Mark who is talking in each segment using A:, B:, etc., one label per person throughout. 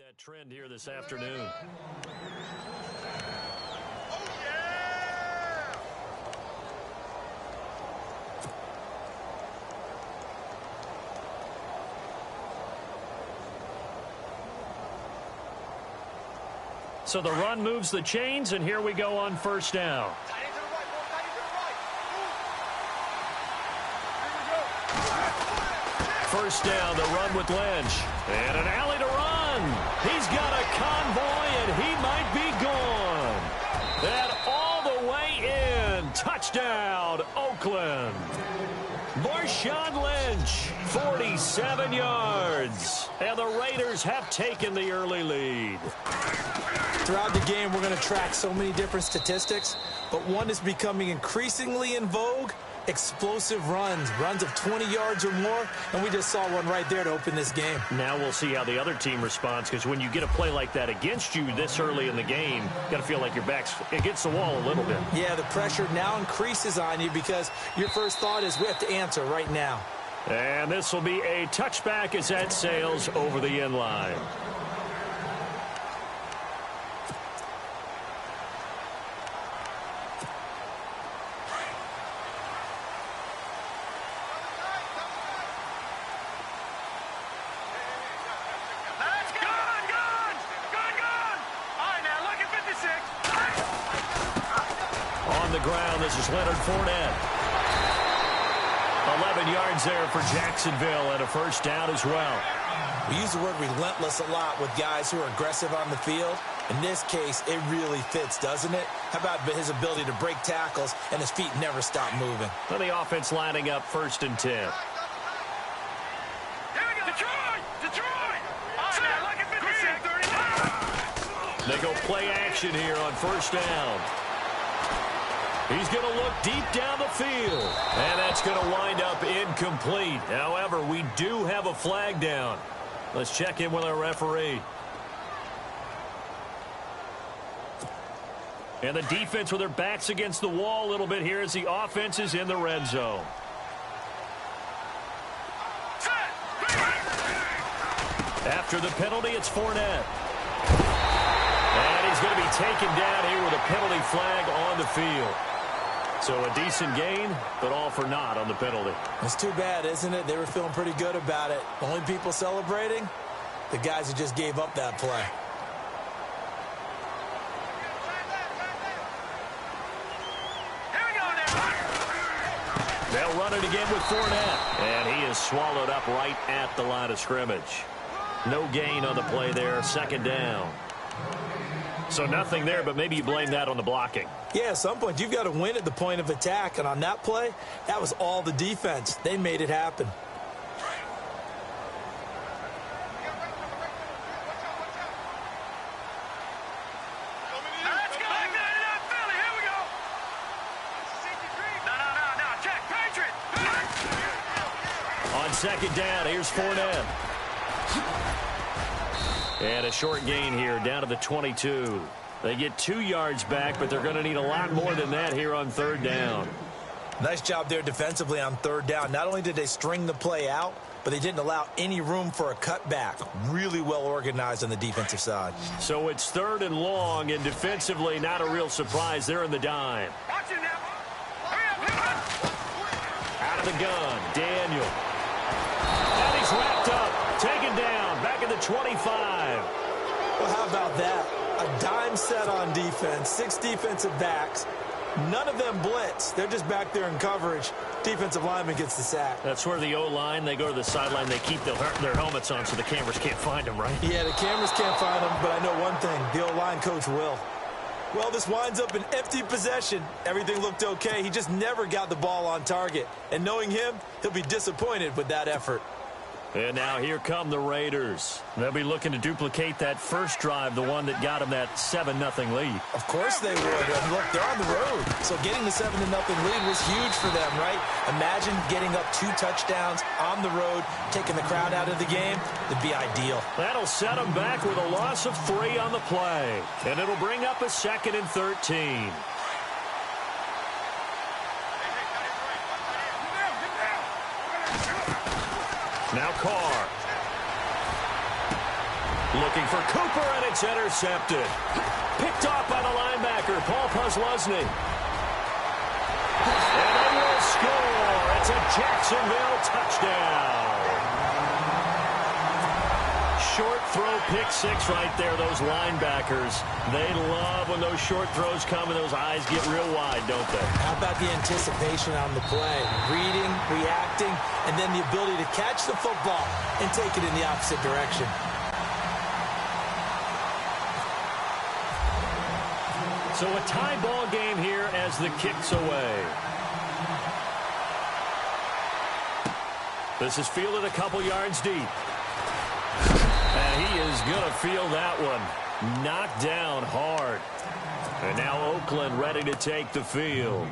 A: That trend here this afternoon. So the run moves the chains, and here we go on first down. First down, the run with Lynch. And an alley to run. He's got a convoy, and he might be gone. And all the way in. Touchdown, Oakland. Marshawn Lynch, 47 yards. And the Raiders have taken the early lead.
B: Throughout the game, we're going to track so many different statistics, but one is becoming increasingly in vogue: explosive runs of 20 yards or more, and we just saw one right there to open this game.
A: Now we'll see how the other team responds, because when you get a play like that against you this early in the game, you got to feel like your back's against the wall a little bit.
B: Yeah, the pressure now increases on you because your first thought is we have to answer right now.
A: And this will be a touchback as that sails over the end line. This is Leonard Fournette. 11 yards there for Jacksonville, and a first down as well.
B: We use the word relentless a lot with guys who are aggressive on the field. In this case, it really fits, doesn't it? How about his ability to break tackles and his feet never stop moving?
A: Well, the offense lining up 1st and 10.
C: Here we go. Detroit!
A: They go play action here on first down. He's going to look deep down the field. And that's going to wind up incomplete. However, we do have a flag down. Let's check in with our referee. And the defense with their backs against the wall a little bit here as the offense is in the red zone. After the penalty, it's Fournette. And he's going to be taken down here with a penalty flag on the field. So a decent gain, but all for naught on the penalty.
B: It's too bad, isn't it? They were feeling pretty good about it. Only people celebrating, the guys who just gave up that play.
A: They'll run it again with Fournette. And he is swallowed up right at the line of scrimmage. No gain on the play there, 2nd down. So nothing there, but maybe you blame that on the blocking.
B: Yeah, at some point, you've got to win at the point of attack. And on that play, that was all the defense. They made it happen.
A: On 2nd down, here's Fournette. And a short gain here, down to the 22. They get 2 yards back, but they're going to need a lot more than that here on 3rd down.
B: Nice job there defensively on 3rd down. Not only did they string the play out, but they didn't allow any room for a cutback. Really well organized on the defensive side.
A: So it's 3rd and long, and defensively not a real surprise. They're in the dime.
C: Watch it now. Hurry up.
A: Out of the gun, Daniel. And he's wrapped up, taken down, back at the 25.
B: Well, how about that? A dime set on defense, 6 defensive backs. None of them blitz. They're just back there in coverage. Defensive lineman gets the sack.
A: That's where the O-line, they go to the sideline, they keep their helmets on so the cameras can't find them, right?
B: Yeah, the cameras can't find them, but I know one thing. The O-line coach will. Well, this winds up an empty possession. Everything looked okay. He just never got the ball on target. And knowing him, he'll be disappointed with that effort.
A: And now here come the Raiders. They'll be looking to duplicate that first drive, the one that got them that 7-0 lead.
B: Of course they would. And look, they're on the road. So getting the 7-0 lead was huge for them, right? Imagine getting up 2 touchdowns on the road, taking the crowd out of the game. It'd be ideal.
A: That'll set them back with a loss of 3 on the play. And it'll bring up a 2nd and 13. Now Carr. Looking for Cooper, and it's intercepted. Picked off by the linebacker, Paul Posluszny. And they will score. It's a Jacksonville touchdown. Short throw, pick six right there, those linebackers. They love when those short throws come and those eyes get real wide, don't they?
B: How about the anticipation on the play? Reading, reacting, and then the ability to catch the football and take it in the opposite direction.
A: So a tie ball game here as the kick's away. This is fielded a couple yards deep. And he is going to feel that one. Knocked down hard. And now Oakland ready to take the field.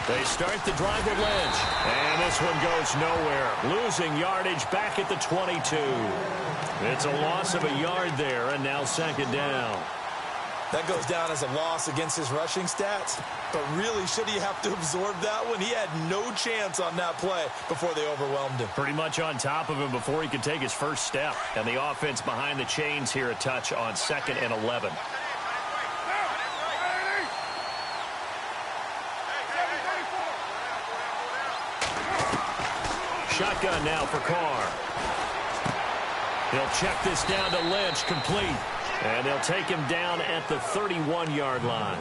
A: They start the drive with Lynch. And this one goes nowhere. Losing yardage back at the 22. It's a loss of a yard there, and now second down.
B: That goes down as a loss against his rushing stats. But really, should he have to absorb that one? He had no chance on that play before they overwhelmed him.
A: Pretty much on top of him before he could take his first step. And the offense behind the chains here a touch on 2nd and 11. Shotgun now for Carr. He'll check this down to Lynch, complete. And they'll take him down at the 31-yard line.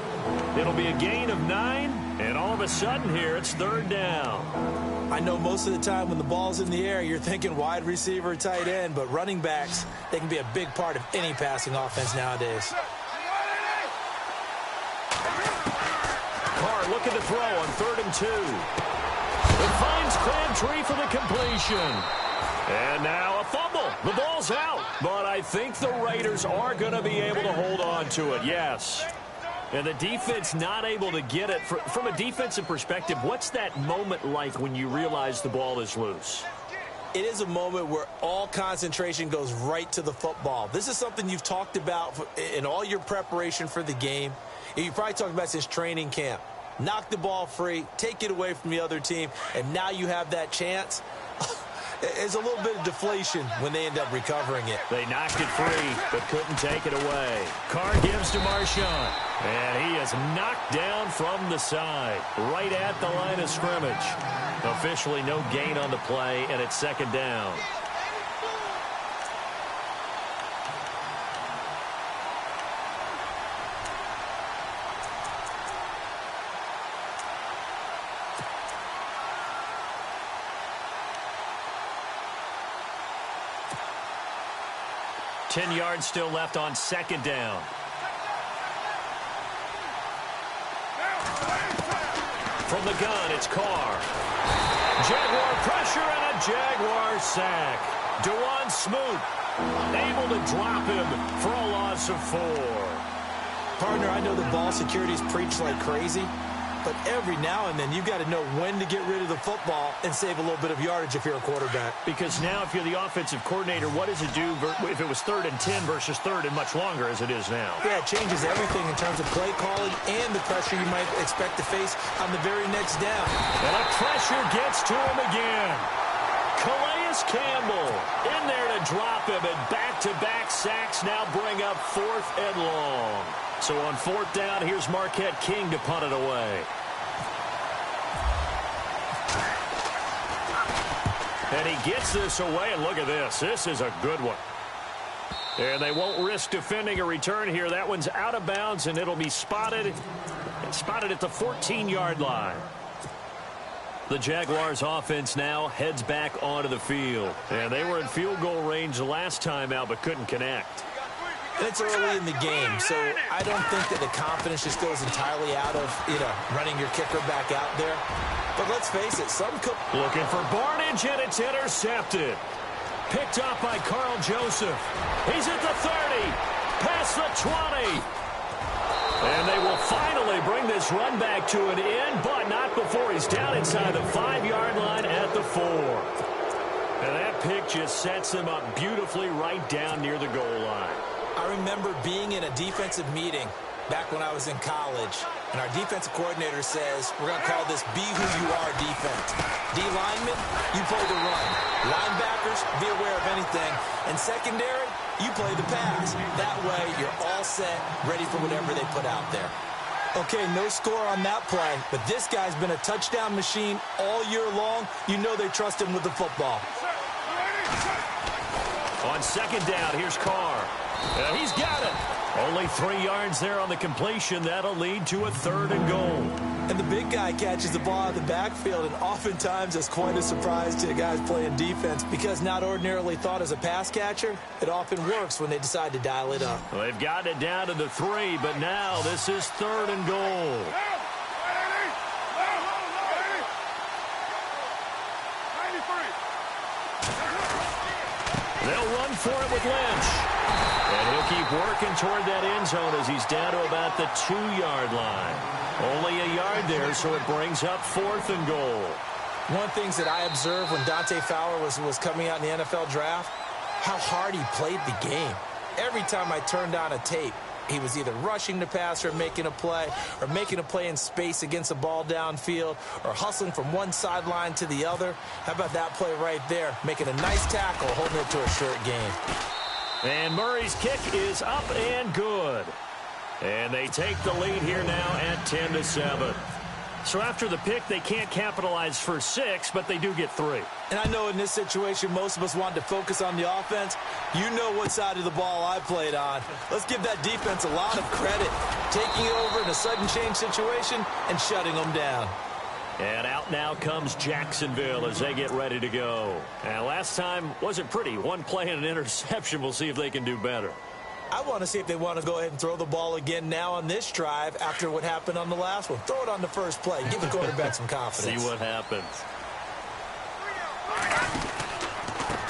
A: It'll be a gain of 9, and all of a sudden here, it's 3rd down.
B: I know most of the time when the ball's in the air, you're thinking wide receiver, tight end, but running backs, they can be a big part of any passing offense nowadays.
A: Carr looking to throw on 3rd and 2. It finds Crabtree for the completion. And now a fumble. The ball's out. But I think the Raiders are going to be able to hold on to it, yes. And the defense not able to get it. From a defensive perspective, what's that moment like when you realize the ball is loose?
B: It is a moment where all concentration goes right to the football. This is something you've talked about in all your preparation for the game. You probably talked about since training camp. Knock the ball free, take it away from the other team, and now you have that chance. There's a little bit of deflation when they end up recovering it.
A: They knocked it free, but couldn't take it away. Carr gives to Marshawn, and he is knocked down from the side, right at the line of scrimmage. Officially no gain on the play, and it's 2nd down. Ten yards still left on 2nd down. From the gun, it's Carr. Jaguar pressure and a Jaguar sack. Dewan Smoot able to drop him for a loss of 4.
B: Partner, I know the ball security's preached like crazy, but every now and then you've got to know when to get rid of the football and save a little bit of yardage if you're a quarterback.
A: Because now if you're the offensive coordinator, what does it do if it was 3rd and 10 versus 3rd and much longer as it is now?
B: Yeah, it changes everything in terms of play calling and the pressure you might expect to face on the very next down.
A: And the pressure gets to him again. Calais Campbell in there to drop him, and back-to-back sacks now bring up 4th and long. So on 4th down, here's Marquette King to punt it away. And he gets this away, and look at this. This is a good one. And they won't risk defending a return here. That one's out of bounds, and it'll be spotted. It's spotted at the 14-yard line. The Jaguars offense now heads back onto the field. And they were in field goal range the last time out, but couldn't connect.
B: And it's early in the game, so I don't think that the confidence just goes entirely out of, running your kicker back out there. But let's face it,
A: looking for Barnage, and it's intercepted. Picked up by Carl Joseph. He's at the 30, past the 20. And they will finally bring this run back to an end, but not before he's down inside the 5-yard line at the 4. And that pick just sets him up beautifully right down near the goal line.
B: I remember being in a defensive meeting back when I was in college, And our defensive coordinator says we're going to call this be who you are defense. D linemen, you play the run. Linebackers, be aware of anything. And secondary, you play the pass. That way, you're all set, ready for whatever they put out there. Okay, no score on that play, but this guy's been a touchdown machine all year long. You know they trust him with the football.
A: On second down, here's Carr. He's got it. Only 3 yards there on the completion. That'll lead to a 3rd and goal.
B: And the big guy catches the ball out of the backfield, and oftentimes it's quite a surprise to guys playing defense because not ordinarily thought as a pass catcher, it often works when they decide to dial it up.
A: Well, they've gotten it down to the 3, but now this is 3rd and goal. They'll run for it with Lynch. And he'll keep working toward that end zone as he's down to about the 2-yard line. Only a yard there, so it brings up 4th and goal.
B: One of the things that I observed when Dante Fowler was coming out in the NFL draft, how hard he played the game. Every time I turned on a tape, he was either rushing the passer, making a play in space against the ball downfield, or hustling from one sideline to the other. How about that play right there? Making a nice tackle, holding it to a short gain.
A: And Murray's kick is up and good. And they take the lead here now at 10-7. So after the pick, they can't capitalize for 6, but they do get 3.
B: And I know in this situation, most of us wanted to focus on the offense. You know what side of the ball I played on. Let's give that defense a lot of credit. Taking it over in a sudden change situation and shutting them down.
A: And out now comes Jacksonville as they get ready to go. And last time wasn't pretty. One play and an interception. We'll see if they can do better.
B: I want to see if they want to go ahead and throw the ball again now on this drive after what happened on the last one. Throw it on the first play. Give the quarterback some confidence.
A: See what happens.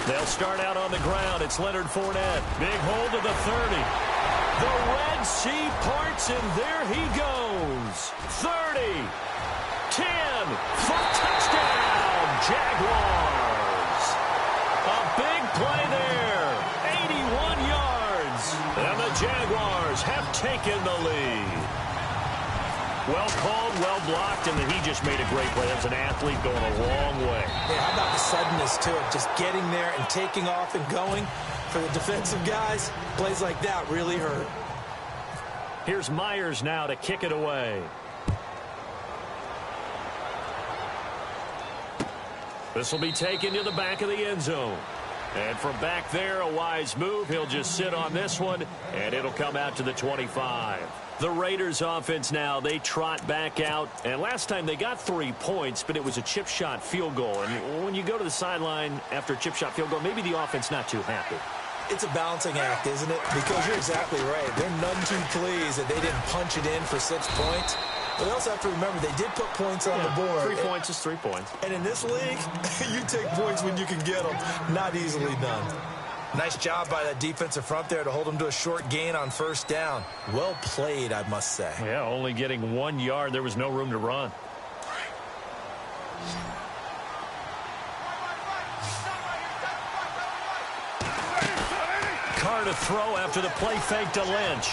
A: They'll start out on the ground. It's Leonard Fournette. Big hold to the 30. The Red Sea parts, and there he goes. 30. 10 for touchdown, Jaguars. A big play there, 81 yards, and the Jaguars have taken the lead. Well called, well blocked, and he just made a great play. That's an athlete going a long way.
B: Yeah, how about the suddenness to it? Just getting there and taking off and going. For the defensive guys, plays like that really hurt.
A: Here's Myers now to kick it away. This will be taken to the back of the end zone. And from back there, a wise move. He'll just sit on this one, and it'll come out to the 25. The Raiders offense now, they trot back out. And last time they got 3 points, but it was a chip shot field goal. And when you go to the sideline after a chip shot field goal, maybe the offense not too happy.
B: It's a balancing act, isn't it? Because you're exactly right. They're none too pleased that they didn't punch it in for 6 points. But they also have to remember they did put points on the board.
A: 3 points is 3 points.
B: And in this league, you take points when you can get them. Not easily done. Nice job by that defensive front there to hold them to a short gain on first down. Well played, I must say.
A: Yeah, only getting 1 yard. There was no room to run. Carr to throw after the play fake to Lynch.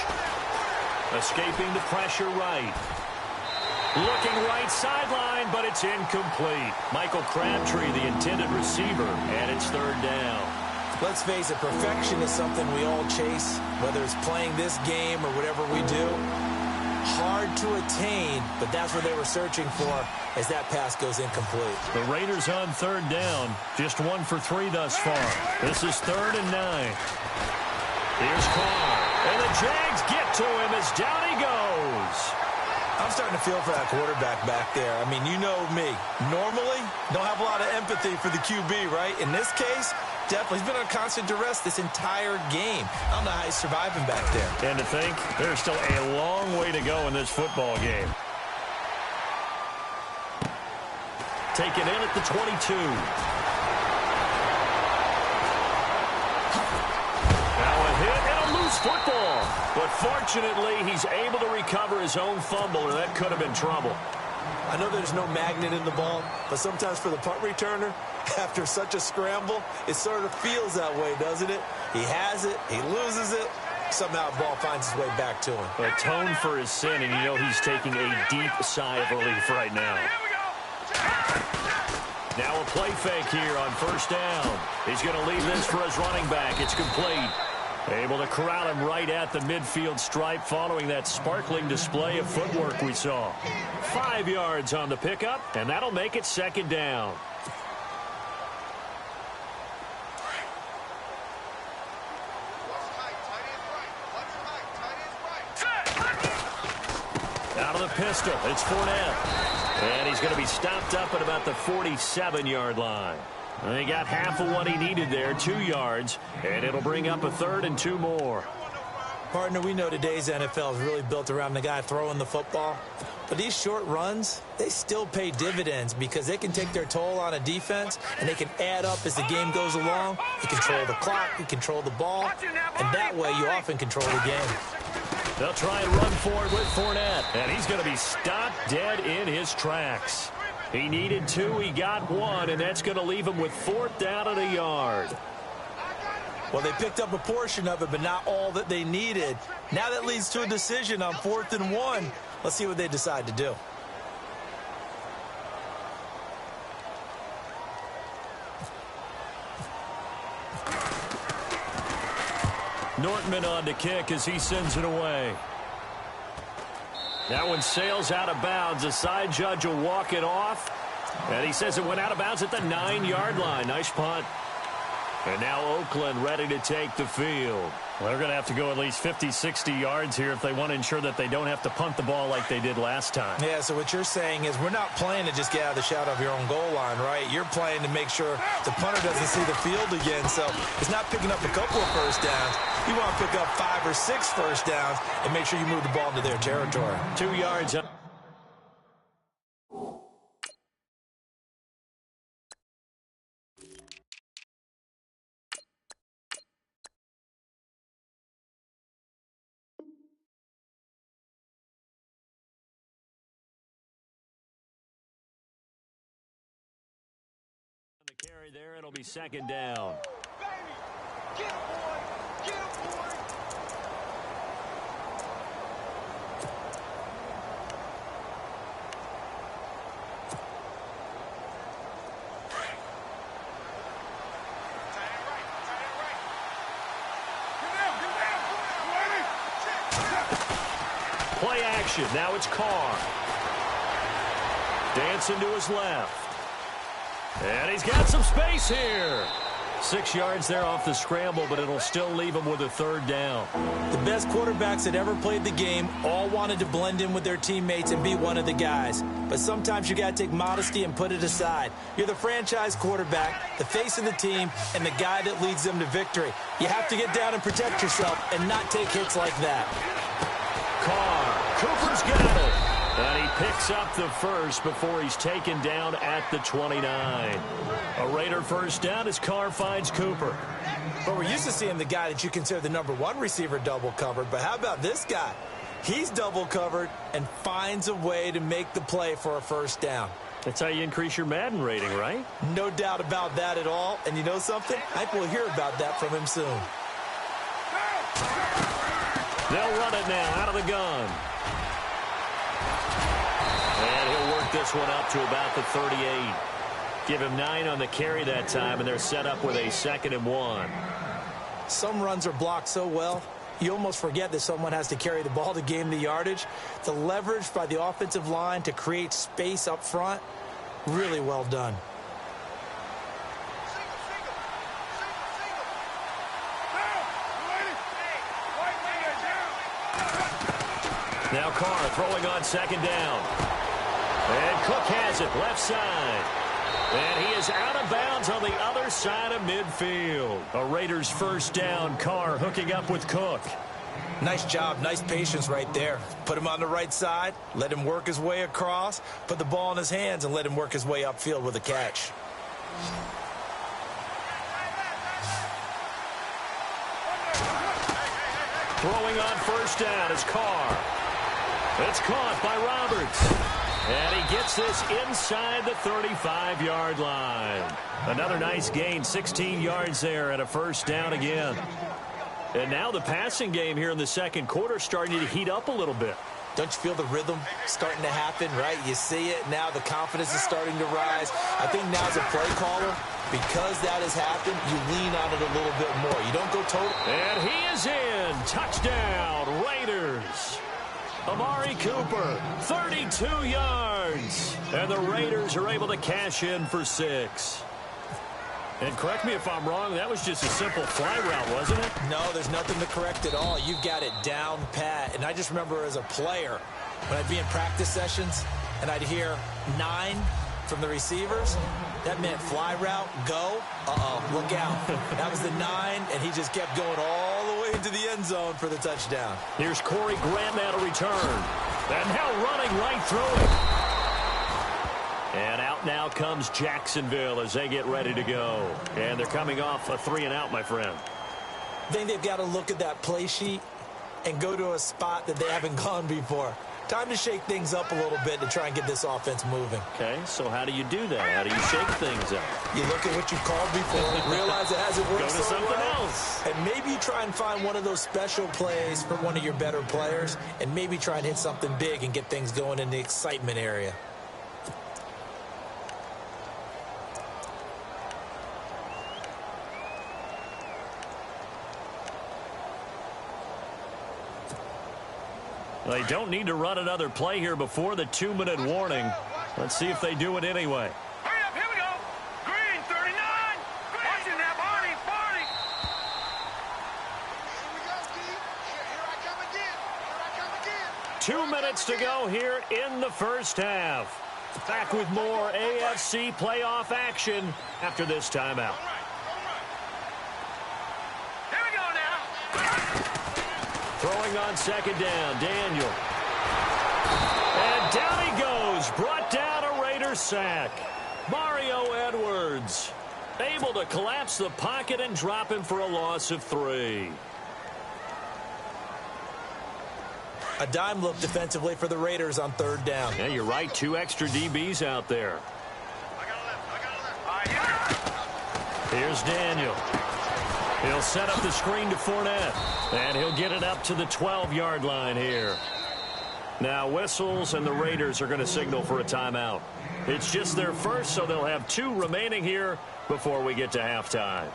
A: Escaping the pressure right. Looking right sideline, but it's incomplete. Michael Crabtree, the intended receiver, and it's 3rd down.
B: Let's face it, perfection is something we all chase, whether it's playing this game or whatever we do. Hard to attain, but that's what they were searching for as that pass goes incomplete.
A: The Raiders on 3rd down. Just 1 for 3 thus far. This is 3rd and 9. Here's Carr. And the Jags get to him as down he goes.
B: I'm starting to feel for that quarterback back there. I mean, you know me. Normally, don't have a lot of empathy for the QB, right? In this case, definitely. He's been on constant duress this entire game. I don't know how he's surviving back there.
A: And to think, there's still a long way to go in this football game. Taken in at the 22. Now a hit and a loose football. But fortunately, he's able to recover his own fumble, or that could have been trouble.
B: I know there's no magnet in the ball, but sometimes for the punt returner, after such a scramble, it sort of feels that way, doesn't it? He has it, he loses it, somehow the ball finds its way back to him.
A: Atone for his sin, and you know he's taking a deep sigh of relief right now. Now a play fake here on first down. He's going to leave this for his running back. It's complete. Able to corral him right at the midfield stripe following that sparkling display of footwork we saw. 5 yards on the pickup, and that'll make it second down. Out of the pistol, it's Fournette. And he's going to be stopped up at about the 47-yard line. And he got half of what he needed there, 2 yards, and it'll bring up a 3rd and 2 more.
B: Partner, we know today's NFL is really built around the guy throwing the football. But these short runs, they still pay dividends because they can take their toll on a defense, and they can add up as the game goes along. You control the clock, you control the ball, and that way you often control the game.
A: They'll try and run for it with Fournette, and he's going to be stopped dead in his tracks. He needed 2, he got 1, and that's going to leave him with 4th down and a yard.
B: Well, they picked up a portion of it, but not all that they needed. Now that leads to a decision on 4th and 1. Let's see what they decide to do.
A: Nortman on to kick as he sends it away. That one sails out of bounds. The side judge will walk it off. And he says it went out of bounds at the 9-yard line. Nice punt. And now Oakland ready to take the field. Well, they're going to have to go at least 50, 60 yards here if they want to ensure that they don't have to punt the ball like they did last time.
B: Yeah, so what you're saying is we're not playing to just get out of the shadow of your own goal line, right? You're playing to make sure the punter doesn't see the field again. So it's not picking up a couple of first downs. You want to pick up 5 or 6 first downs and make sure you move the ball into their territory.
A: 2 yards up. The carry there, it'll be second down.
C: Get him, boy! Get him, boy!
A: Play action. Now it's Carr. Dancing to his left. And he's got some space here. 6 yards there off the scramble, but it'll still leave him with a 3rd down.
B: The best quarterbacks that ever played the game all wanted to blend in with their teammates and be one of the guys. But sometimes you got to take modesty and put it aside. You're the franchise quarterback, the face of the team, and the guy that leads them to victory. You have to get down and protect yourself and not take hits like that.
A: Carr. Cooper's got it. And he picks up the first before he's taken down at the 29. A Raider first down as Carr finds Cooper.
B: But we're used to seeing the guy that you consider the #1 receiver double covered. But how about this guy? He's double covered and finds a way to make the play for a first down.
A: That's how you increase your Madden rating, right?
B: No doubt about that at all. And you know something? I think we'll hear about that from him soon.
A: They'll run it now out of the gun. And he'll work this one up to about the 38. Give him 9 on the carry that time, and they're set up with a 2nd and 1.
B: Some runs are blocked so well, you almost forget that someone has to carry the ball to gain the yardage. The leverage by the offensive line to create space up front, really well done.
A: Now Carr throwing on 2nd down. And Cook has it left side. And he is out of bounds on the other side of midfield. A Raiders first down. Carr hooking up with Cook.
B: Nice job, nice patience right there. Put him on the right side, let him work his way across, put the ball in his hands, and let him work his way upfield with a catch.
A: Throwing on first down is Carr. It's caught by Roberts. And he gets this inside the 35-yard line. Another nice gain, 16 yards there, and a first down again. And now the passing game here in the second quarter starting to heat up a little bit.
B: Don't you feel the rhythm starting to happen, right? You see it now. The confidence is starting to rise. I think now as a play caller, because that has happened, you lean on it a little bit more. You don't go total.
A: And he is in. Touchdown, Raiders. Amari Cooper, 32 yards. And the Raiders are able to cash in for 6. And correct me if I'm wrong, that was just a simple fly route, wasn't it?
B: No, there's nothing to correct at all. You've got it down pat. And I just remember as a player, when I'd be in practice sessions and I'd hear 9 from the receivers, that meant fly route, go, look out. That was the 9, and he just kept going all the way into the end zone for the touchdown.
A: Here's Corey Grant now to return. And now running right through it. And out now comes Jacksonville as they get ready to go. And they're coming off a 3-and-out, my friend.
B: I think they've got to look at that play sheet and go to a spot that they haven't gone before. Time to shake things up a little bit to try and get this offense moving.
A: Okay, so how do you do that? How do you shake things up?
B: You look at what you've called before, realize it hasn't worked
A: Go to
B: so
A: something
B: well,
A: else.
B: and maybe you try and find one of those special plays for one of your better players, and maybe try and hit something big and get things going in the excitement area.
A: They don't need to run another play here before the 2-minute warning. Let's see if they do it anyway.
C: Hurry up, here we go. Green, 39. Watching that, Barney. Here we go, Steve. Here I come again. Here I come again.
A: 2 minutes to go here in the first half. Back with more AFC playoff action after this timeout.
C: Here we go now.
A: Throwing on second down, Daniel. And down he goes, brought down a Raider sack. Mario Edwards able to collapse the pocket and drop him for a loss of 3.
B: A dime look defensively for the Raiders on third down.
A: Yeah, you're right, 2 extra DBs out there.
C: I got a left.
A: Here's Daniel. He'll set up the screen to Fournette. And he'll get it up to the 12-yard line here. Now whistles and the Raiders are going to signal for a timeout. It's just their first, so they'll have 2 remaining here before we get to halftime.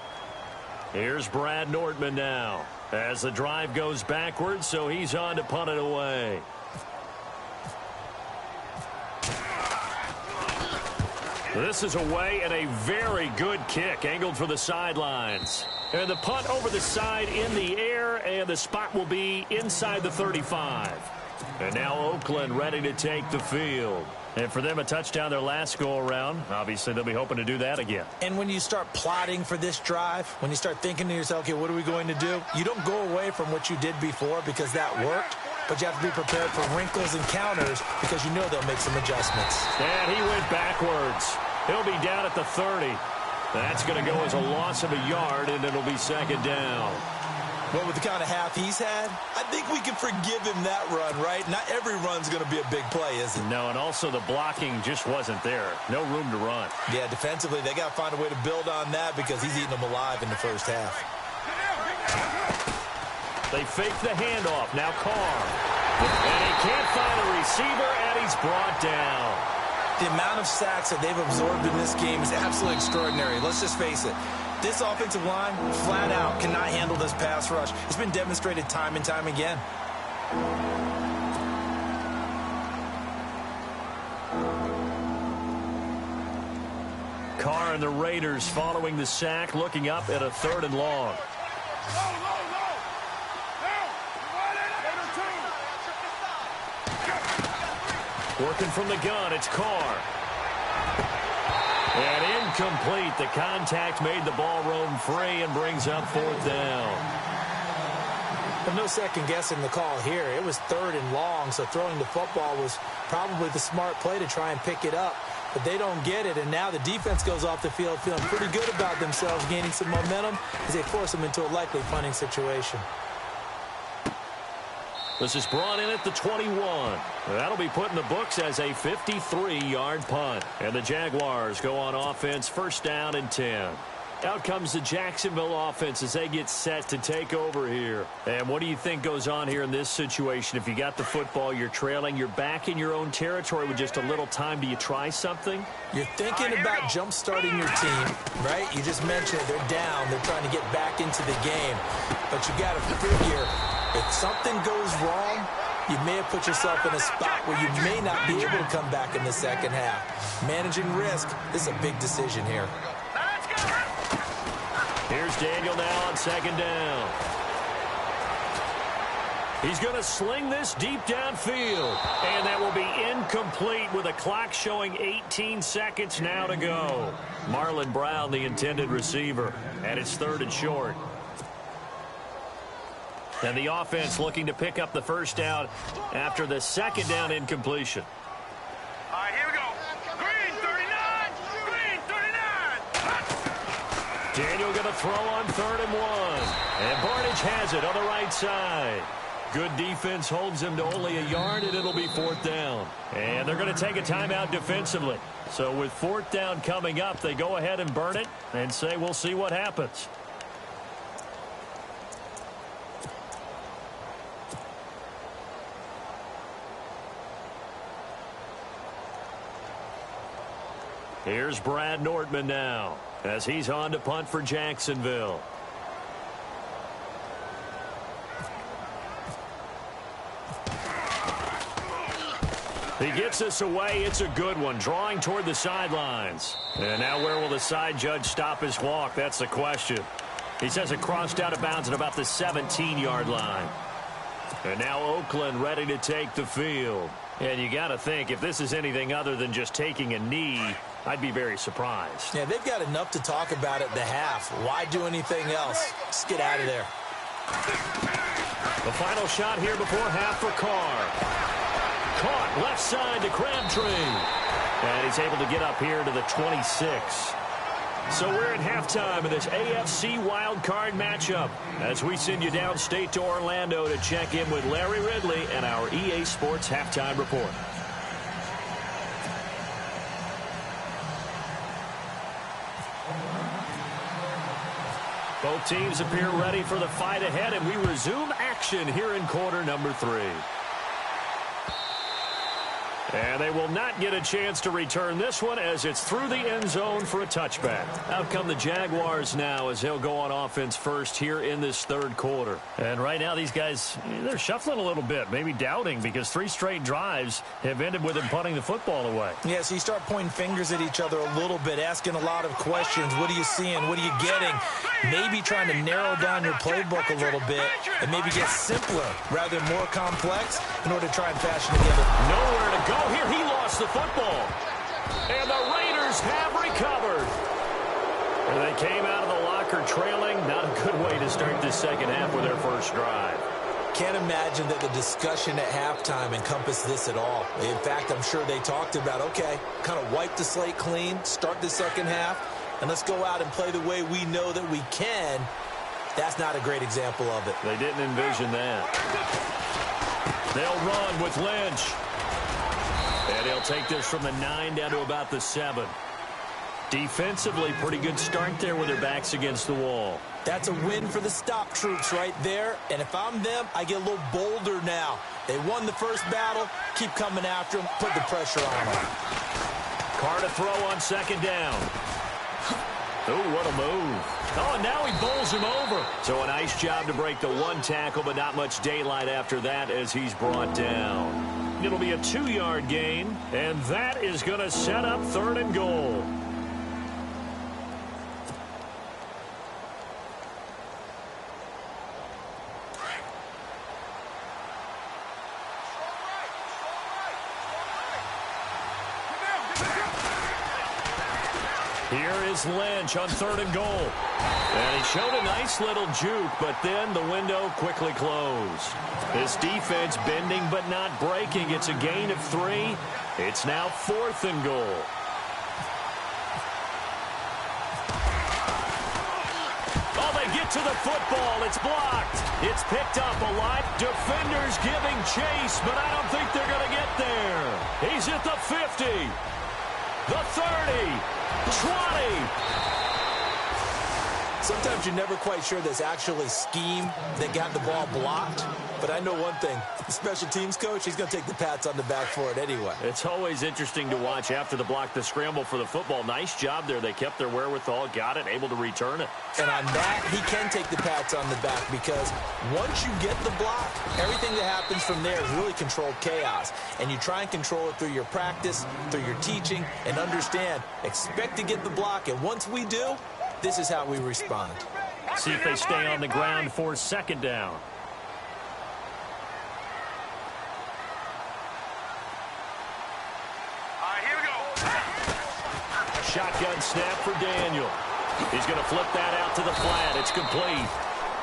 A: Here's Brad Nordman now as the drive goes backwards, so he's on to punt it away. This is away and a very good kick angled for the sidelines. And the punt over the side in the air, and the spot will be inside the 35. And now Oakland ready to take the field. And for them, a touchdown their last go-around. Obviously, they'll be hoping to do that again.
B: And when you start plotting for this drive, when you start thinking to yourself, okay, what are we going to do? You don't go away from what you did before because that worked, but you have to be prepared for wrinkles and counters because you know they'll make some adjustments.
A: And he went backwards. He'll be down at the 30. That's going to go as a loss of a yard, and it'll be second down.
B: Well, with the kind of half he's had, I think we can forgive him that run, right? Not every run's going to be a big play, is it?
A: No, and also the blocking just wasn't there. No room to run.
B: Yeah, defensively, they got to find a way to build on that because he's eating them alive in the first half.
A: They fake the handoff. Now Carr. And he can't find a receiver, and he's brought down.
B: The amount of sacks that they've absorbed in this game is absolutely extraordinary. Let's just face it. This offensive line, flat out, cannot handle this pass rush. It's been demonstrated time and time again.
A: Carr and the Raiders following the sack, looking up at a 3rd and long. Working from the gun, it's Carr. And incomplete. The contact made the ball roam free and brings up 4th down.
B: But no second guessing the call here. It was 3rd and long, so throwing the football was probably the smart play to try and pick it up. But they don't get it, and now the defense goes off the field feeling pretty good about themselves, gaining some momentum as they force them into a likely punting situation.
A: This is brought in at the 21. That'll be put in the books as a 53-yard punt. And the Jaguars go on offense, 1st down and 10. Out comes the Jacksonville offense as they get set to take over here. And what do you think goes on here in this situation? If you got the football, you're trailing, you're back in your own territory with just a little time. Do you try something?
B: You're thinking about jump-starting your team, right? You just mentioned it. They're down. They're trying to get back into the game. But you got to figure, if something goes wrong, you may have put yourself in a spot where you may not be able to come back in the second half. Managing risk is a big decision here.
A: Here's Daniel now on second down. He's going to sling this deep downfield. And that will be incomplete with a clock showing 18 seconds now to go. Marlon Brown, the intended receiver, and it's 3rd and short. And the offense looking to pick up the first down after the second down incompletion.
C: All right, here we go. Green 39. Green 39.
A: Daniel going to throw on 3rd and 1. And Barnage has it on the right side. Good defense holds him to only a yard, and it'll be 4th down. And they're going to take a timeout defensively. So with 4th down coming up, they go ahead and burn it and say we'll see what happens. Here's Brad Nortman now as he's on to punt for Jacksonville. He gets us away. It's a good one, drawing toward the sidelines. And now where will the side judge stop his walk? That's the question. He says it crossed out of bounds at about the 17-yard line. And now Oakland ready to take the field. And you got to think, if this is anything other than just taking a knee, I'd be very surprised.
B: Yeah, they've got enough to talk about at the half. Why do anything else? Just get out of there.
A: The final shot here before half for Carr. Caught left side to Crabtree. And he's able to get up here to the 26. So we're at halftime of this AFC wildcard matchup as we send you downstate to Orlando to check in with Larry Ridley and our EA Sports Halftime Report. Both teams appear ready for the fight ahead, and we resume action here in quarter number 3. And they will not get a chance to return this one as it's through the end zone for a touchback. Out come the Jaguars now as they'll go on offense first here in this 3rd quarter. And right now these guys, they're shuffling a little bit, maybe doubting, because 3 straight drives have ended with them punting the football away.
B: Yeah, so you start pointing fingers at each other a little bit, asking a lot of questions. What are you seeing? What are you getting? Maybe trying to narrow down your playbook a little bit and maybe get simpler rather than more complex in order to try and fashion together.
A: Nowhere to go. Here he lost the football. And the Raiders have recovered. And they came out of the locker trailing. Not a good way to start this second half with their first drive.
B: Can't imagine that the discussion at halftime encompassed this at all. In fact, I'm sure they talked about, okay, kind of wipe the slate clean, start the second half, and let's go out and play the way we know that we can. That's not a great example of it.
A: They didn't envision that. They'll run with Lynch. And he'll take this from the 9 down to about the 7. Defensively, pretty good start there with their backs against the wall.
B: That's a win for the stop troops right there. And if I'm them, I get a little bolder now. They won the first battle. Keep coming after them. Put the pressure on them.
A: Carr to throw on second down. Ooh, what a move. Oh, and now he bowls him over. So a nice job to break the 1 tackle, but not much daylight after that as he's brought down. It'll be a 2-yard gain, and that is going to set up 3rd and goal. Here is Lynch on 3rd and goal. And he showed a nice little juke, but then the window quickly closed. This defense bending but not breaking. It's a gain of 3. It's now 4th and goal. Oh, they get to the football. It's blocked. It's picked up a lot. Defenders giving chase, but I don't think they're going to get there. He's at the 50. The 30. 20.
B: Sometimes you're never quite sure there's actually scheme that got the ball blocked. But I know one thing. The special teams coach, he's going to take the pats on the back for it anyway.
A: It's always interesting to watch after the block, the scramble for the football. Nice job there. They kept their wherewithal, got it, able to return it.
B: And on that, he can take the pats on the back because once you get the block, everything that happens from there is really controlled chaos. And you try and control it through your practice, through your teaching, and understand, expect to get the block. And once we do, this is how we respond.
A: See if they stay on the ground for second down. Shotgun snap for Daniel. He's going to flip that out to the flat. It's complete.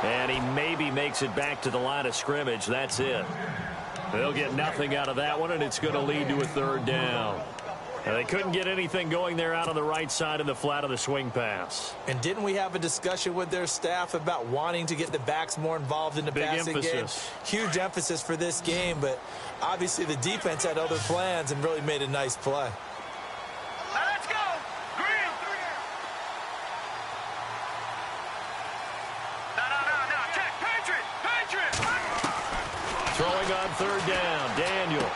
A: And he maybe makes it back to the line of scrimmage. That's it. They'll get nothing out of that one, and it's going to lead to a third down. Now, they couldn't get anything going there out on the right side of the flat of the swing pass.
B: And didn't we have a discussion with their staff about wanting to get the backs more involved in the passing game? Huge emphasis for this game, but obviously the defense had other plans and really made a nice play.
A: Throwing on third down, Daniel.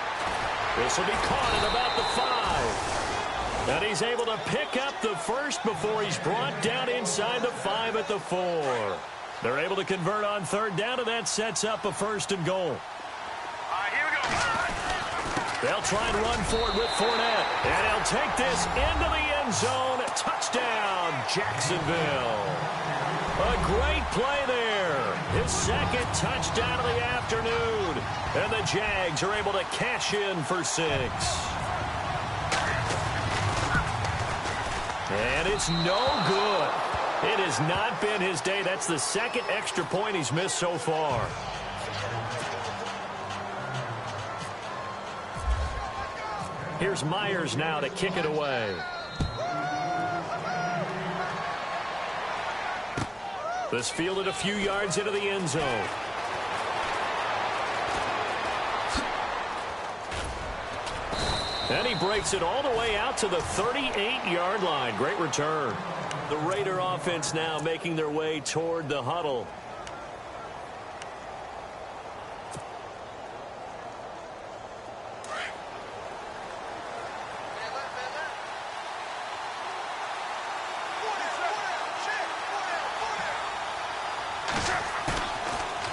A: This will be caught at about the 5. And he's able to pick up the first before he's brought down inside the 5 at the 4. They're able to convert on third down, and that sets up a first and goal.
C: Here we go.
A: They'll try and run for it with Fournette. And he'll take this into the end zone. Touchdown, Jacksonville. A great play there. His second touchdown of the afternoon. And the Jags are able to cash in for 6. And it's no good. It has not been his day. That's the second extra point he's missed so far. Here's Myers now to kick it away. This fielded a few yards into the end zone. And he breaks it all the way out to the 38-yard line. Great return. The Raider offense now making their way toward the huddle.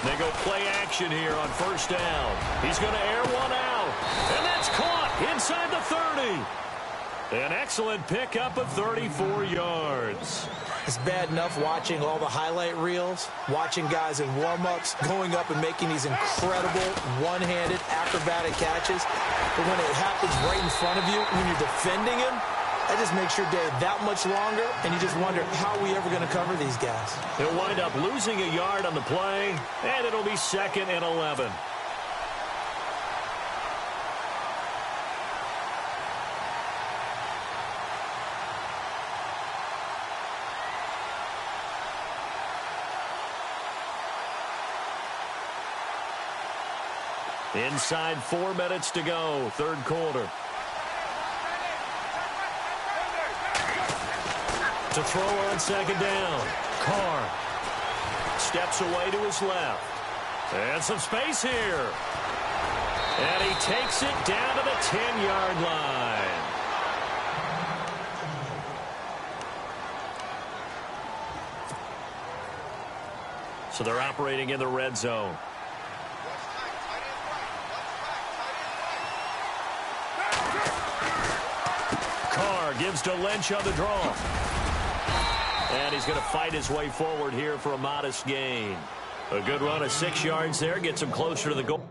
A: They go play action here on first down. He's going to air one out. And that's caught inside the 30. An excellent pickup of 34 yards.
B: It's bad enough watching all the highlight reels, watching guys in warm-ups, going up and making these incredible one-handed acrobatic catches. But when it happens right in front of you, when you're defending him, that just makes your day that much longer, and you just wonder, how are we ever going to cover these guys?
A: He'll wind up losing a yard on the play, and it'll be 2nd and 11. Inside 4 minutes to go, third quarter. To throw on second down. Carr steps away to his left. And some space here. And he takes it down to the 10-yard line. So they're operating in the red zone. Carr gives to Lynch on the draw. And he's going to fight his way forward here for a modest gain. A good run of 6 yards there. Gets him closer to the goal.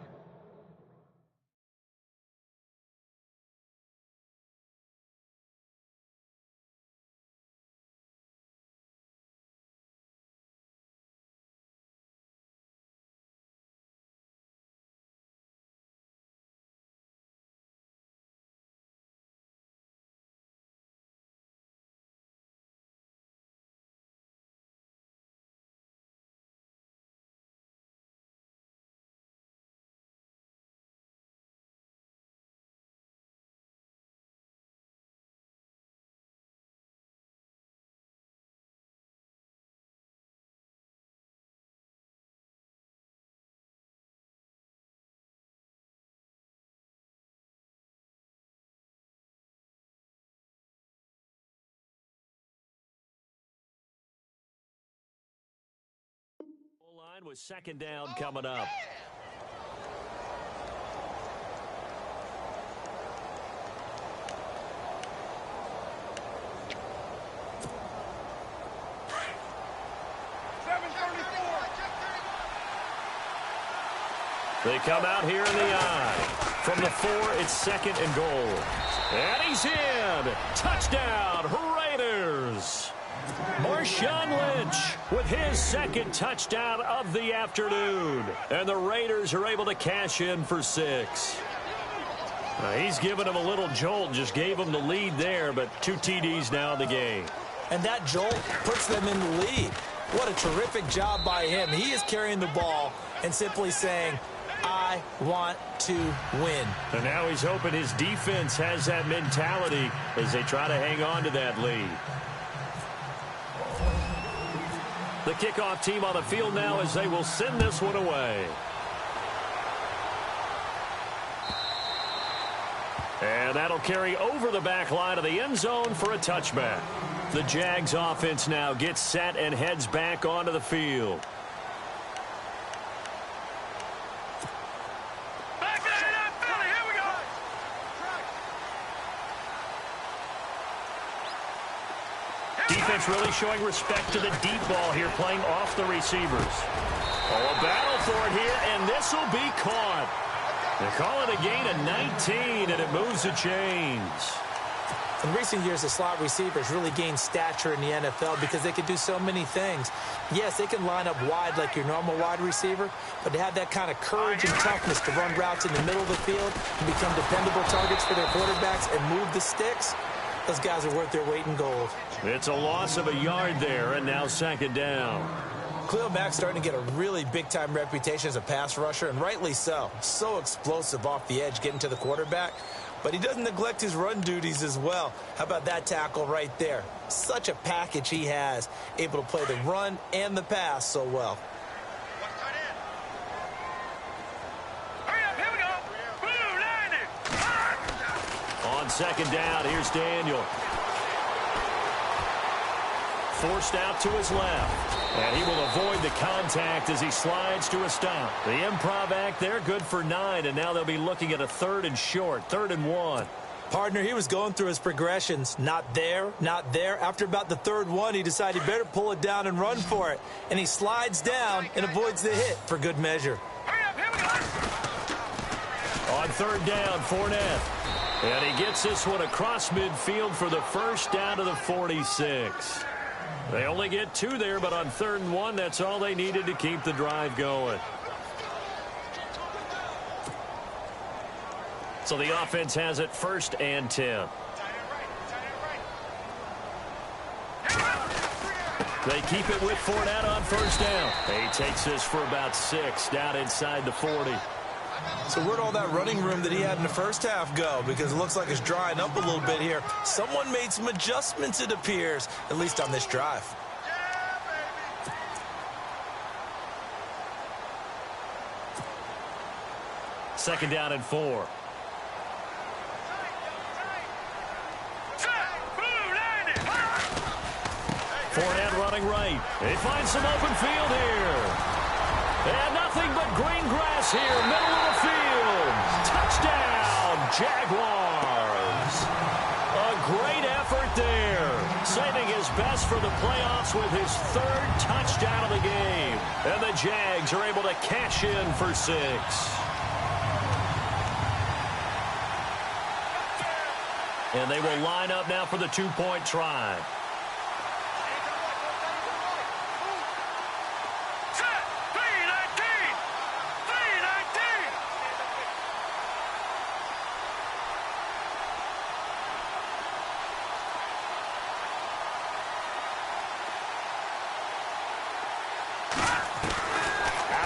A: with second down coming up. They come out here in the I. From the 4, it's second and goal. And he's in. Touchdown, Raiders. Marshawn Lynch with his second touchdown of the afternoon. And the Raiders are able to cash in for 6. He's given him a little jolt, just gave him the lead there, but 2 TDs now in the game.
B: And that jolt puts them in the lead. What a terrific job by him. He is carrying the ball and simply saying, I want to win.
A: And now he's hoping his defense has that mentality as they try to hang on to that lead. The kickoff team on the field now as they will send this one away. And that'll carry over the back line of the end zone for a touchback. The Jags offense now gets set and heads back onto the field. Defense really showing respect to the deep ball here, playing off the receivers. Oh, a battle for it here, and this will be caught. They call it a gain of 19, and it moves the chains.
B: In recent years, the slot receivers really gained stature in the NFL because they can do so many things. Yes, they can line up wide like your normal wide receiver, but to have that kind of courage and toughness to run routes in the middle of the field and become dependable targets for their quarterbacks and move the sticks, those guys are worth their weight in gold.
A: It's a loss of a yard there, and now second down.
B: Khalil Mack's starting to get a really big-time reputation as a pass rusher, and rightly so. So explosive off the edge getting to the quarterback. But he doesn't neglect his run duties as well. How about that tackle right there? Such a package he has, able to play the run and the pass so well.
A: On second down, here's Daniel. Forced out to his left. And he will avoid the contact as he slides to a stop. The improv act there, good for 9, and now they'll be looking at a 3rd and short, 3rd and 1.
B: Partner, he was going through his progressions. Not there, not there. After about the 3rd one, he decided he better pull it down and run for it. And he slides down and avoids the hit for good measure.
A: On 3rd down, Fournette. And he gets this one across midfield for the first down to the 46. They only get 2 there, but on 3rd and 1, that's all they needed to keep the drive going. So the offense has it 1st and 10. They keep it with Fournette on 1st down. He takes this for about 6 down inside the 40.
B: So where'd all that running room that he had in the first half go? Because it looks like it's drying up a little bit here. Someone made some adjustments, it appears, at least on this drive.
A: Second down and 4. Fournette running right. He finds some open field here. And nothing but green grass here, middle of the field. Touchdown, Jaguars. A great effort there, saving his best for the playoffs with his 3rd touchdown of the game. And the Jags are able to cash in for 6. And they will line up now for the 2-point try.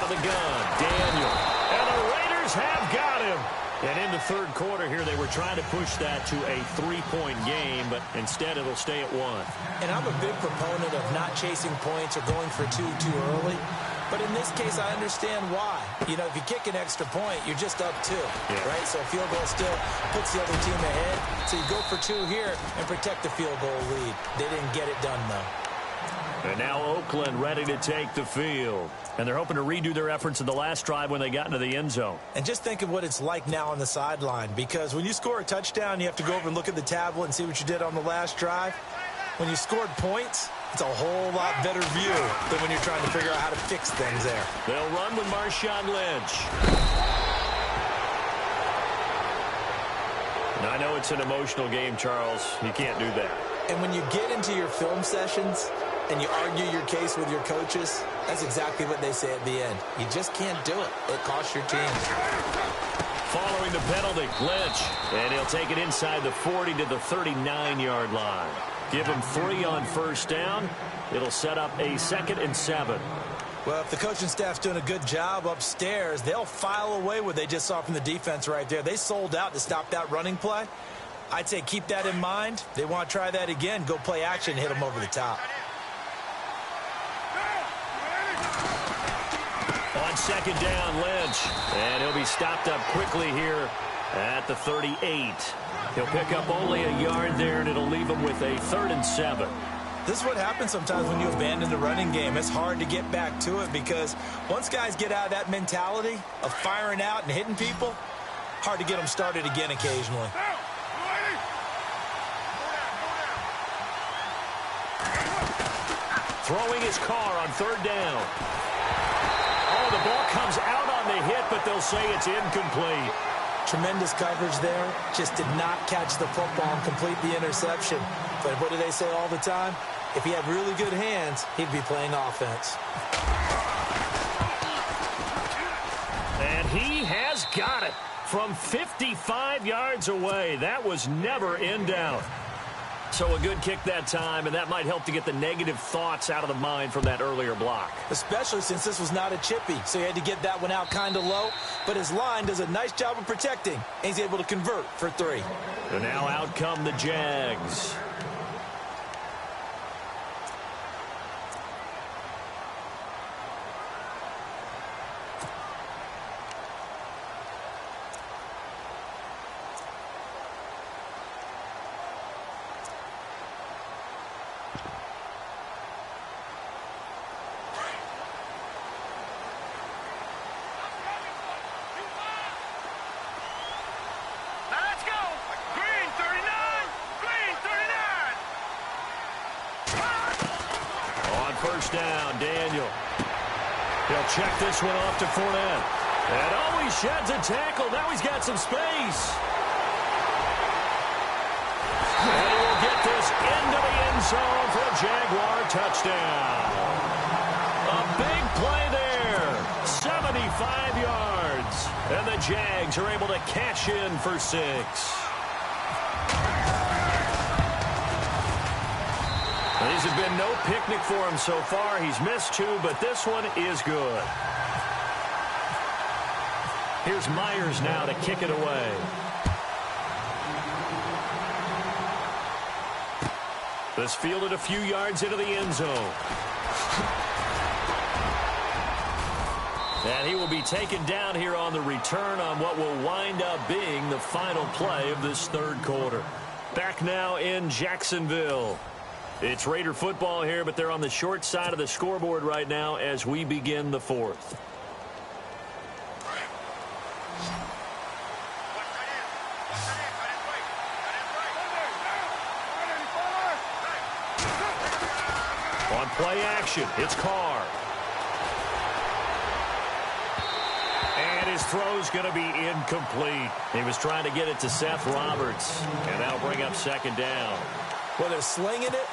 A: The gun, Daniel. And the Raiders have got him. And in the 3rd quarter here, they were trying to push that to a 3-point game, but instead it'll stay at 1.
B: And I'm a big proponent of not chasing points or going for 2 too early. But in this case, I understand why. You know, if you kick an extra point, you're just up 2, right? So a field goal still puts the other team ahead. So you go for 2 here and protect the field goal lead. They didn't get it done, though.
A: And now Oakland ready to take the field. And they're hoping to redo their efforts in the last drive when they got into the end zone.
B: And just think of what it's like now on the sideline, because when you score a touchdown, you have to go over and look at the tablet and see what you did on the last drive. When you scored points, it's a whole lot better view than when you're trying to figure out how to fix things there.
A: They'll run with Marshawn Lynch. Now, I know it's an emotional game, Charles. You can't do that.
B: And when you get into your film sessions and you argue your case with your coaches, that's exactly what they say at the end. You just can't do it. It costs your team.
A: Following the penalty, Lynch. And he'll take it inside the 40 to the 39-yard line. Give him 3 on first down. It'll set up a 2nd and 7.
B: Well, if the coaching staff's doing a good job upstairs, they'll file away what they just saw from the defense right there. They sold out to stop that running play. I'd say keep that in mind. They want to try that again. Go play action, hit them over the top.
A: On 2nd down, Lynch. And he'll be stopped up quickly here at the 38. He'll pick up only a yard there, and it'll leave him with a 3rd and 7.
B: This is what happens sometimes when you abandon the running game. It's hard to get back to it because once guys get out of that mentality of firing out and hitting people, hard to get them started again occasionally.
A: Throwing his car on 3rd down. Oh, the ball comes out on the hit, but they'll say it's incomplete.
B: Tremendous coverage there. Just did not catch the football and complete the interception. But what do they say all the time? If he had really good hands, he'd be playing offense.
A: And he has got it from 55 yards away. That was never in doubt. So a good kick that time, and that might help to get the negative thoughts out of the mind from that earlier block.
B: Especially since this was not a chippy, so he had to get that one out kind of low. But his line does a nice job of protecting, and he's able to convert for 3.
A: And now out come the Jags. First down, Daniel. He'll check this one off to Fournette. And oh, he sheds a tackle. Now he's got some space. And he will get this into the end zone for a Jaguar touchdown. A big play there. 75 yards. And the Jags are able to cash in for 6. These have been no picnic for him so far. He's missed 2, but this one is good. Here's Myers now to kick it away. This fielded a few yards into the end zone. And he will be taken down here on the return on what will wind up being the final play of this 3rd quarter. Back now in Jacksonville. It's Raider football here, but they're on the short side of the scoreboard right now as we begin the 4th. On play action, it's Carr. And his throw's going to be incomplete. He was trying to get it to Seth Roberts, and that'll bring up 2nd down.
B: Well, they're slinging it,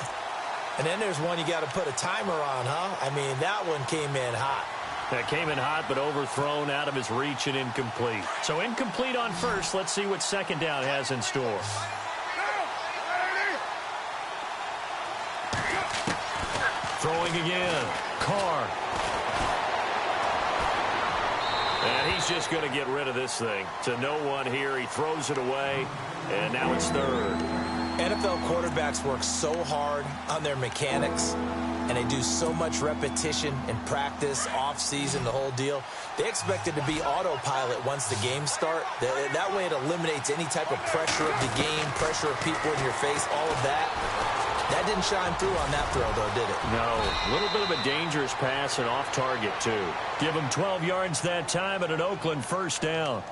B: and then there's one you got to put a timer on, huh? I mean, that one came in hot.
A: That came in hot, but overthrown out of his reach and incomplete. So incomplete on first. Let's see what 2nd down has in store. Throwing again. Carr. And he's just going to get rid of this thing. To no one here. He throws it away, and now it's 3rd.
B: NFL quarterbacks work so hard on their mechanics, and they do so much repetition and practice, off-season, the whole deal. They expect it to be autopilot once the games start. That way it eliminates any type of pressure of the game, pressure of people in your face, all of that. That didn't shine through on that throw, though, did it?
A: No. A little bit of a dangerous pass and off target, too. Give him 12 yards that time and an Oakland first down.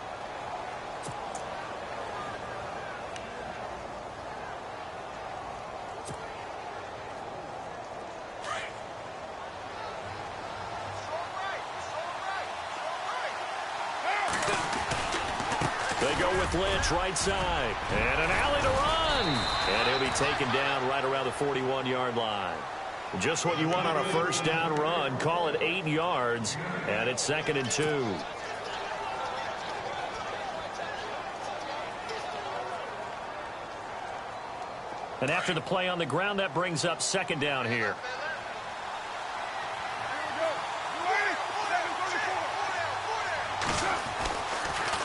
A: They go with Lynch right side. And an alley to run. And he'll be taken down right around the 41-yard line. Just what you want on a first down run. Call it 8 yards. And it's 2nd and 2. And after the play on the ground, that brings up 2nd down here.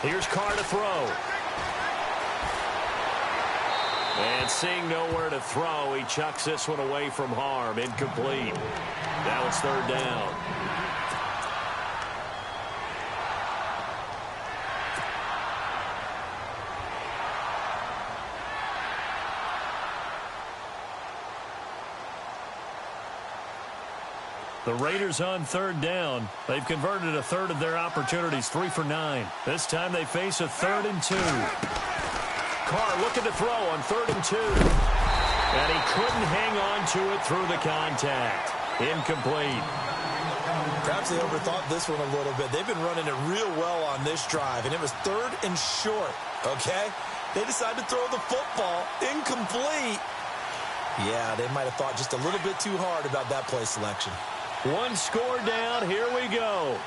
A: Here's Carr to throw. And seeing nowhere to throw, he chucks this one away from harm. Incomplete. Now it's 3rd down. The Raiders on 3rd down. They've converted a third of their opportunities, 3 for 9. This time they face a 3rd and 2. Carr looking to throw on 3rd and 2. And he couldn't hang on to it through the contact. Incomplete.
B: Perhaps they overthought this one a little bit. They've been running it real well on this drive, and it was 3rd and short, okay? They decided to throw the football. Incomplete. Yeah, they might have thought just a little bit too hard about that play selection.
A: One score down. Here we go.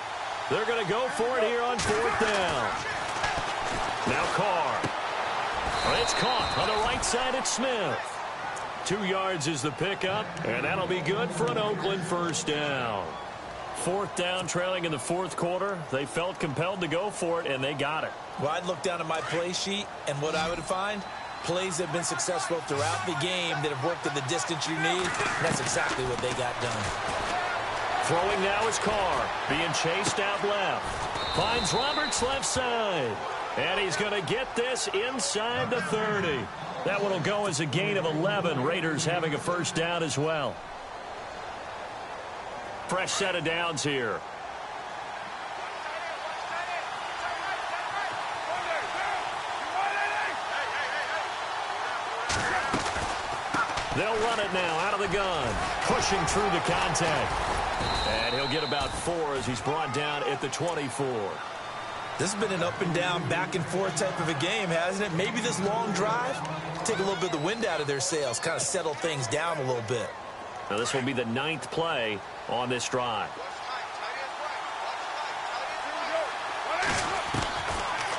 A: They're going to go for it here on 4th down. Now Carr. It's caught on the right side at Smith. 2 yards is the pickup, and that'll be good for an Oakland first down. 4th down, trailing in the 4th quarter. They felt compelled to go for it, and they got it.
B: Well, I'd look down at my play sheet, and what I would find, plays that have been successful throughout the game that have worked at the distance you need. That's exactly what they got done.
A: Throwing now is Carr, being chased out left. Finds Roberts left side. And he's going to get this inside the 30. That one will go as a gain of 11. Raiders having a first down as well. Fresh set of downs here. They'll run it now out of the gun. Pushing through the contact. And he'll get about 4 as he's brought down at the 24.
B: This has been an up and down, back and forth type of a game, hasn't it? Maybe this long drive, take a little bit of the wind out of their sails, kind of settle things down a little bit.
A: Now this will be the 9th play on this drive.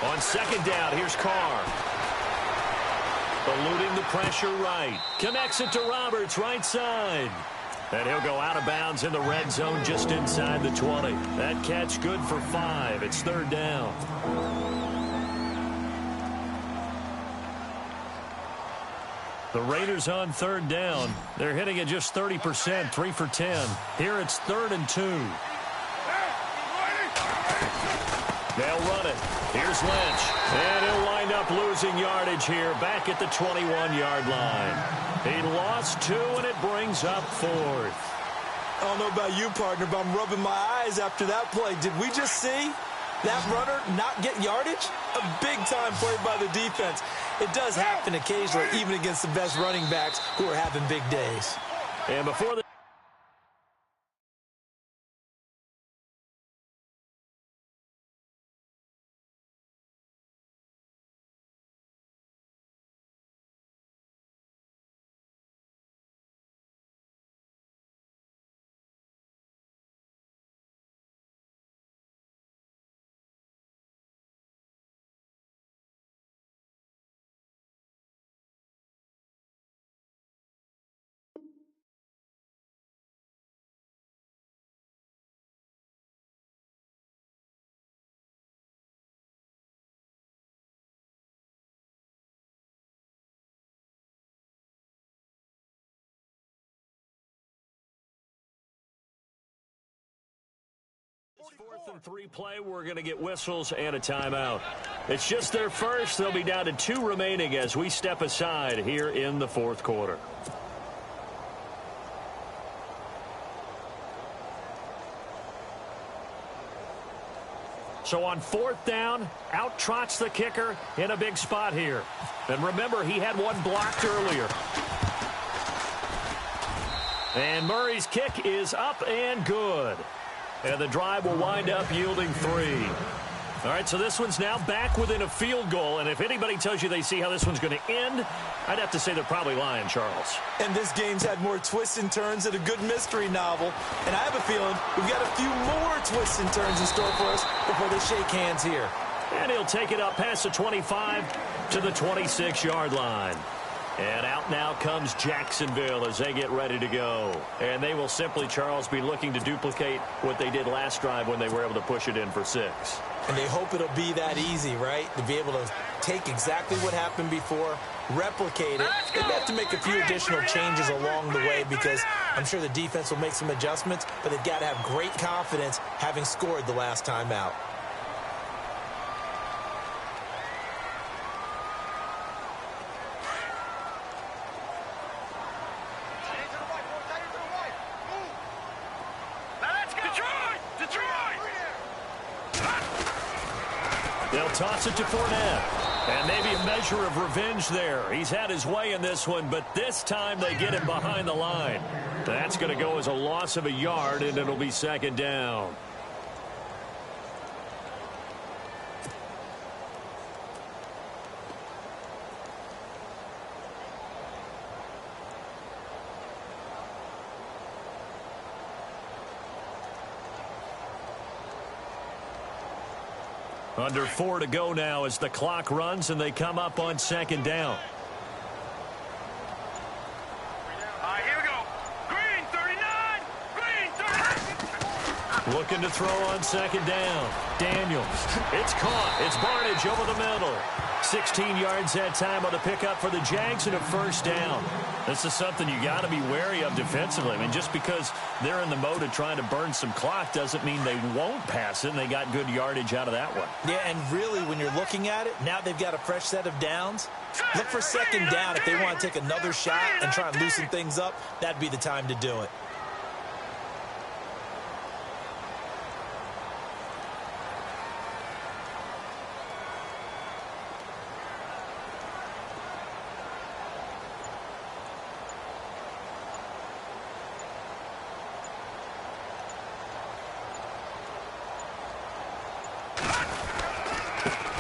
A: On 2nd down, here's Carr. Eluding the pressure right. Connects it to Roberts, right side. And he'll go out of bounds in the red zone just inside the 20. That catch good for 5. It's 3rd down. The Raiders on 3rd down. They're hitting at just 30%, 3 for 10. Here it's 3rd and 2. They'll run it. Here's Lynch. And he'll wind up losing yardage here back at the 21-yard line. He lost 2, and it brings up 4th.
B: I don't know about you, partner, but I'm rubbing my eyes after that play. Did we just see that runner not get yardage? A big-time play by the defense. It does happen occasionally, even against the best running backs who are having big days.
A: And before the Fourth and 3 play, we're going to get whistles and a timeout. It's just their first. They'll be down to 2 remaining as we step aside here in the 4th quarter. So on 4th down, out trots the kicker in a big spot here. And remember, he had one blocked earlier. And Murray's kick is up and good. And the drive will wind up yielding 3. All right, so this one's now back within a field goal. And if anybody tells you they see how this one's going to end, I'd have to say they're probably lying, Charles.
B: And this game's had more twists and turns than a good mystery novel. And I have a feeling we've got a few more twists and turns in store for us before they shake hands here.
A: And he'll take it up past the 25 to the 26-yard line. And out now comes Jacksonville as they get ready to go. And they will simply, Charles, be looking to duplicate what they did last drive when they were able to push it in for 6.
B: And they hope it'll be that easy, right? To be able to take exactly what happened before, replicate it. They have to make a few additional changes along the way because I'm sure the defense will make some adjustments, but they've got to have great confidence having scored the last time out.
A: They'll toss it to Fournette. And maybe a measure of revenge there. He's had his way in this one, but this time they get him behind the line. That's going to go as a loss of a yard, and it'll be 2nd down. Under 4 to go now as the clock runs and they come up on 2nd down.
C: Here we go. Green 39. Green 39.
A: Looking to throw on 2nd down. Daniels. It's caught. It's Barnage over the middle. 16 yards that time on the pickup for the Jags and a 1st down. This is something you got to be wary of defensively. I mean, just because they're in the mode of trying to burn some clock doesn't mean they won't pass it, and they got good yardage out of that one.
B: Yeah, and really, when you're looking at it, now they've got a fresh set of downs. Look for 2nd down. If they want to take another shot and try and loosen things up, that'd be the time to do it.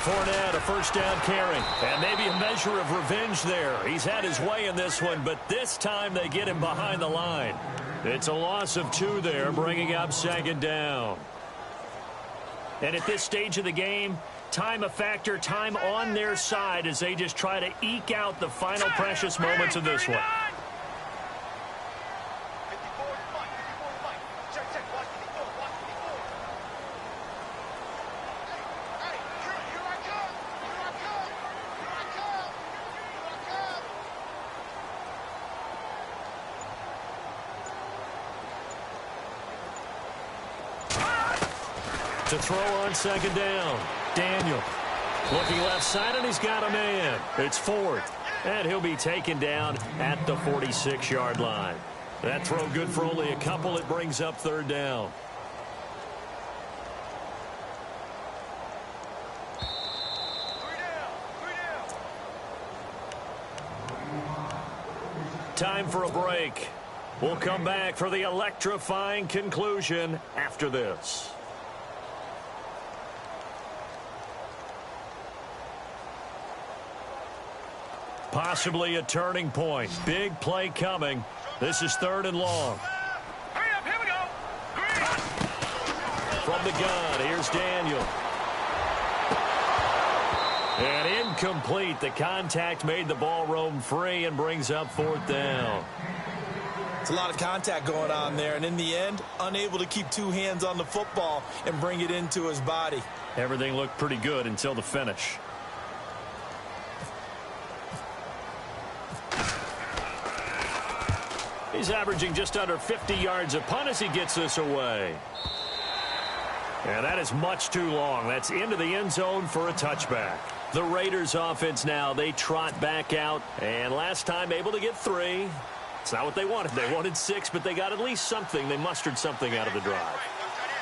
A: Fournette, a 1st down carry. And maybe a measure of revenge there. He's had his way in this one, but this time they get him behind the line. It's a loss of 2 there, bringing up 2nd down. And at this stage of the game, time a factor, time on their side as they just try to eke out the final precious moments of this one. To throw on 2nd down. Daniel looking left side, and he's got a man. It's Ford, and he'll be taken down at the 46-yard line. That throw good for only a couple. It brings up 3rd down. Time for a break. We'll come back for the electrifying conclusion after this. Possibly a turning point. Big play coming. This is 3rd and long.
C: Hurry up, here we go. Green.
A: From the gun, here's Daniel. And incomplete. The contact made the ball roam free and brings up 4th down.
B: It's a lot of contact going on there, and in the end, unable to keep 2 hands on the football and bring it into his body.
A: Everything looked pretty good until the finish. He's averaging just under 50 yards a punt as he gets this away. And that is much too long. That's into the end zone for a touchback. The Raiders offense now, they trot back out. And last time able to get 3. It's not what they wanted. They wanted 6, but they got at least something. They mustered something out of the drive.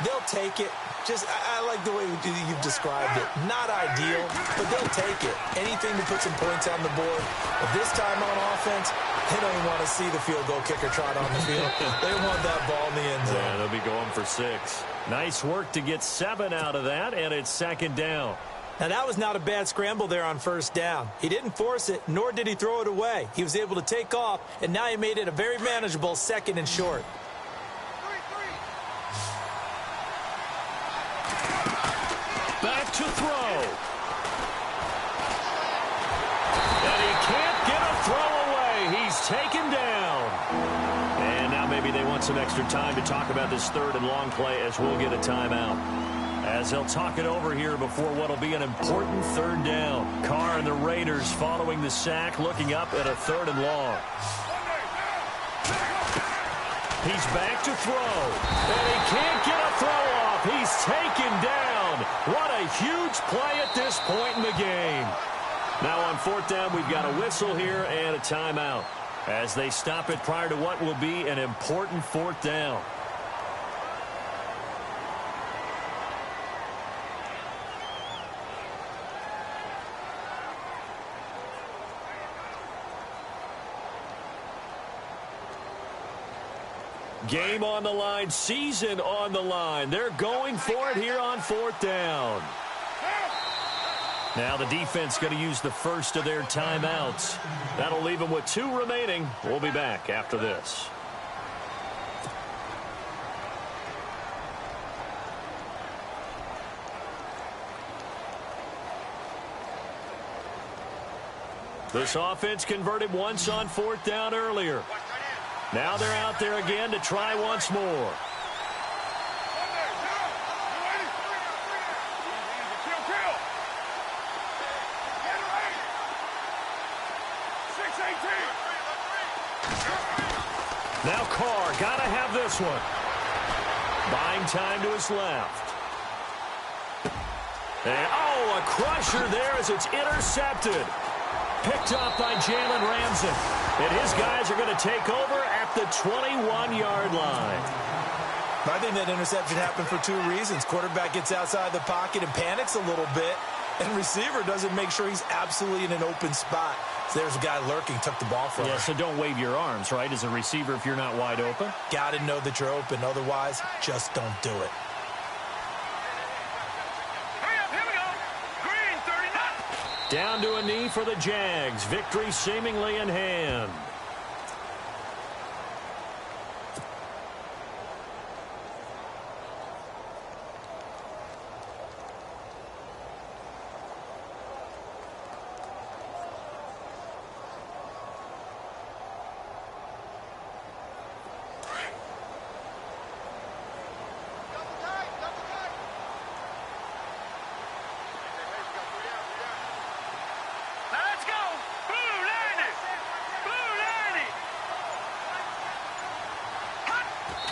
B: They'll take it. I like the way you've described it. Not ideal, but they'll take it. Anything to put some points on the board. But this time on offense, they don't even want to see the field goal kicker trot on the field. They want that ball in the end zone.
A: Yeah, they'll be going for 6. Nice work to get 7 out of that, and it's 2nd down.
B: Now, that was not a bad scramble there on 1st down. He didn't force it, nor did he throw it away. He was able to take off, and now he made it a very manageable 2nd and short.
A: Back to throw. And he can't get a throw away. He's taken down. And now maybe they want some extra time to talk about this 3rd and long play as we'll get a timeout. As they'll talk it over here before what will be an important 3rd down. Carr and the Raiders following the sack, looking up at a 3rd and long. He's back to throw. And he can't get a throw off. He's taken down. What a huge play at this point in the game. Now on 4th down, we've got a whistle here and a timeout as they stop it prior to what will be an important 4th down. Game on the line, season on the line. They're going for it here on 4th down. Now the defense going to use the first of their timeouts. That'll leave them with 2 remaining. We'll be back after this. This offense converted once on 4th down earlier. Now they're out there again to try once more. Now Carr, gotta have this one. Buying time to his left. And, oh, a crusher there as it's intercepted. Picked up by Jalen Ramsey. And his guys are going to take over at the 21-yard line.
B: I think that interception happened for 2 reasons. Quarterback gets outside the pocket and panics a little bit. And receiver doesn't make sure he's absolutely in an open spot. So there's a guy lurking, took the ball from him.
A: Yeah, so don't wave your arms, right, as a receiver if you're not wide open.
B: Got to know that you're open. Otherwise, just don't do it.
A: Down to a knee for the Jags. Victory seemingly in hand.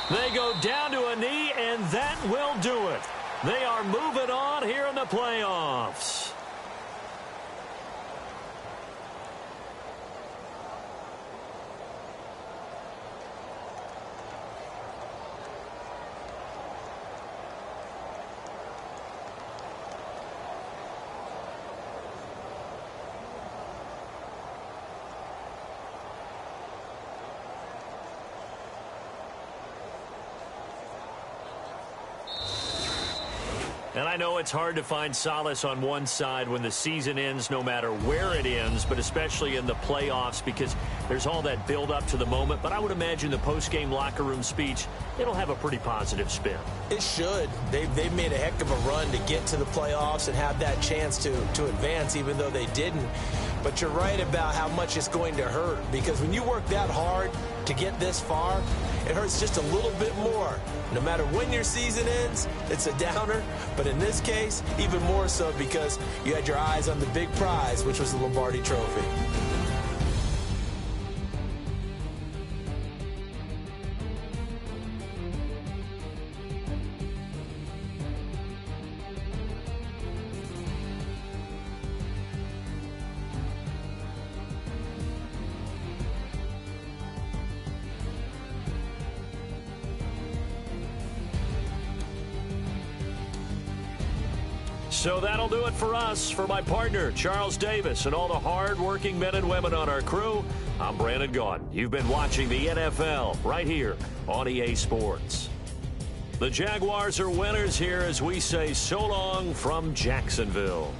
A: They go down to a knee, and that will do it. They are moving on here in the playoffs. And I know it's hard to find solace on one side when the season ends, no matter where it ends, but especially in the playoffs because there's all that build up to the moment. But I would imagine the post-game locker room speech, it'll have a pretty positive spin.
B: It should. They've made a heck of a run to get to the playoffs and have that chance to advance, even though they didn't. But you're right about how much it's going to hurt because when you work that hard to get this far, it hurts just a little bit more. No matter when your season ends, it's a downer. But in this case, even more so because you had your eyes on the big prize, which was the Lombardi Trophy.
A: So that'll do it for us. For my partner, Charles Davis, and all the hard-working men and women on our crew, I'm Brandon Gaudin. You've been watching the NFL right here on EA Sports. The Jaguars are winners here as we say so long from Jacksonville.